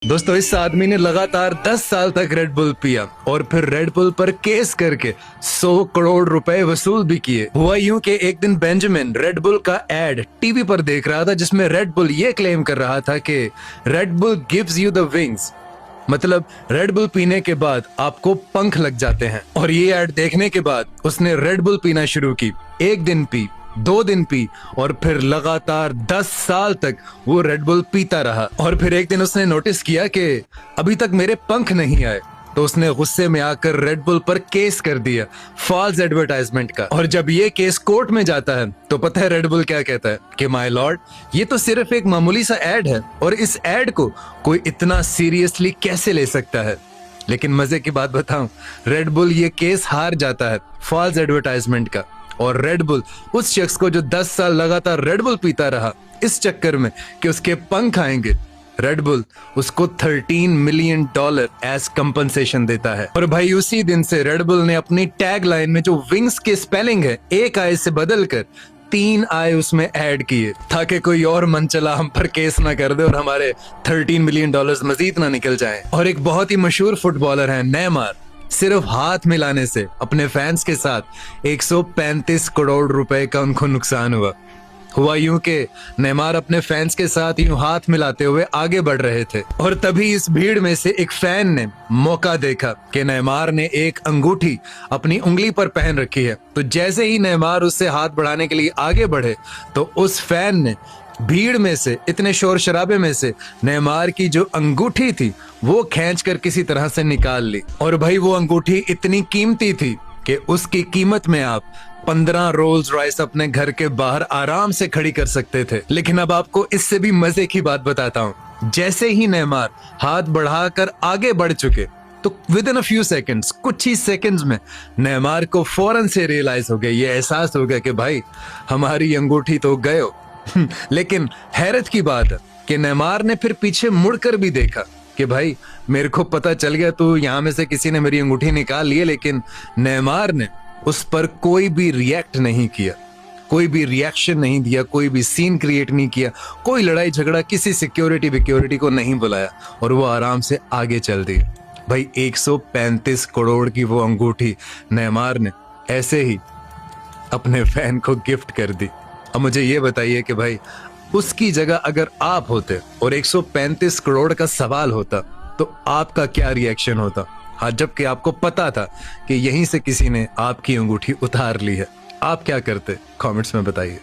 दोस्तों, इस आदमी ने लगातार 10 साल तक रेड बुल पिया और फिर रेड बुल पर केस करके 100 करोड़ रुपए वसूल भी किए। हुआ यूं कि एक दिन बेंजामिन रेड बुल का एड टीवी पर देख रहा था, जिसमें रेड बुल ये क्लेम कर रहा था कि red bull gives you the wings, मतलब रेड बुल पीने के बाद आपको पंख लग जाते हैं। और ये एड देखने के बाद उसने रेड बुल पीना शुरू की। एक दिन पी, 2 दिन पी और फिर लगातार 10 साल तक वो रेड बुल पीता रहा। और फिर एक दिन उसने नोटिस किया कि अभी तक मेरे पंख नहीं आए, तो उसने गुस्से में आकर रेड बुल पर केस कर दिया, फॉल्स एडवर्टाइजमेंट का। और जब ये केस कोर्ट में जाता है तो पता है रेड बुल क्या कहता है कि माय लॉर्ड, ये तो सिर्फ एक मामूली सा एड है और इस एड को कोई इतना सीरियसली कैसे ले सकता है। लेकिन मजे की बात बताऊं, रेड बुल ये केस हार जाता है फॉल्स एडवर्टाइजमेंट का। और रेड बुल उस शख्स को जो 10 साल लगातार रेड बुल पीता रहा इस चक्कर में कि उसके पंख आएंगे, रेड बुल उसको $13 मिलियन एज कंपनसेशन देता है। और भाई उसी दिन से रेड बुल ने अपनी टैग लाइन में जो विंग्स के स्पेलिंग है एक आई से बदल कर 3 आई उसमें ऐड किए, ताकि कोई और मन चला हम पर केस ना कर दे और हमारे $13 मिलियन मजीद ना निकल जाएं। और एक बहुत ही मशहूर फुटबॉलर है नेमार, सिर्फ हाथ मिलाने से अपने फैंस के साथ 135 करोड़ रुपए का उनको नुकसान हुआ यूं कि नेमार अपने फैंस के साथ यूं हाथ मिलाते हुए आगे बढ़ रहे थे और तभी इस भीड़ में से एक फैन ने मौका देखा कि नेमार ने एक अंगूठी अपनी उंगली पर पहन रखी है। तो जैसे ही नेमार उससे हाथ बढ़ाने के लिए आगे बढ़े तो उस फैन ने भीड़ में से, इतने शोर शराबे में से नेमार की जो अंगूठी थी वो खींचकर किसी तरह से निकाल ली। और भाई वो अंगूठी इतनी कीमती थी कि उसकी कीमत में आप 15 रोल्स रॉयस अपने घर के बाहर आराम से खड़ी कर सकते थे। लेकिन अब आपको इससे भी मजे की बात बताता हूँ। जैसे ही नेमार हाथ बढ़ाकर आगे बढ़ चुके तो with in a few seconds, कुछ ही सेकंड्स में नेमार को फौरन से रियलाइज हो गया, ये एहसास हो गया कि भाई हमारी अंगूठी तो गयो। लेकिन हैरत की बात है कि नेमार ने फिर पीछे मुड़कर भी देखा कि भाई मेरे को पता चल गया तो यहाँ में से किसी ने मेरी अंगूठी निकाल ली है। लेकिन नेमार ने उस पर कोई भी रिएक्ट नहीं किया, कोई भी रिएक्शन नहीं दिया, कोई भी सीन क्रिएट नहीं किया, कोई लड़ाई झगड़ा, किसी सिक्योरिटी को नहीं बुलाया और वो आराम से आगे चल दी। भाई 135 करोड़ की वो अंगूठी नेमार ने ऐसे ही अपने फैन को गिफ्ट कर दी। अब मुझे ये बताइए कि भाई उसकी जगह अगर आप होते और 135 करोड़ का सवाल होता तो आपका क्या रिएक्शन होता? हाँ, जबकि आपको पता था कि यहीं से किसी ने आपकी अंगूठी उतार ली है, आप क्या करते? कमेंट्स में बताइए।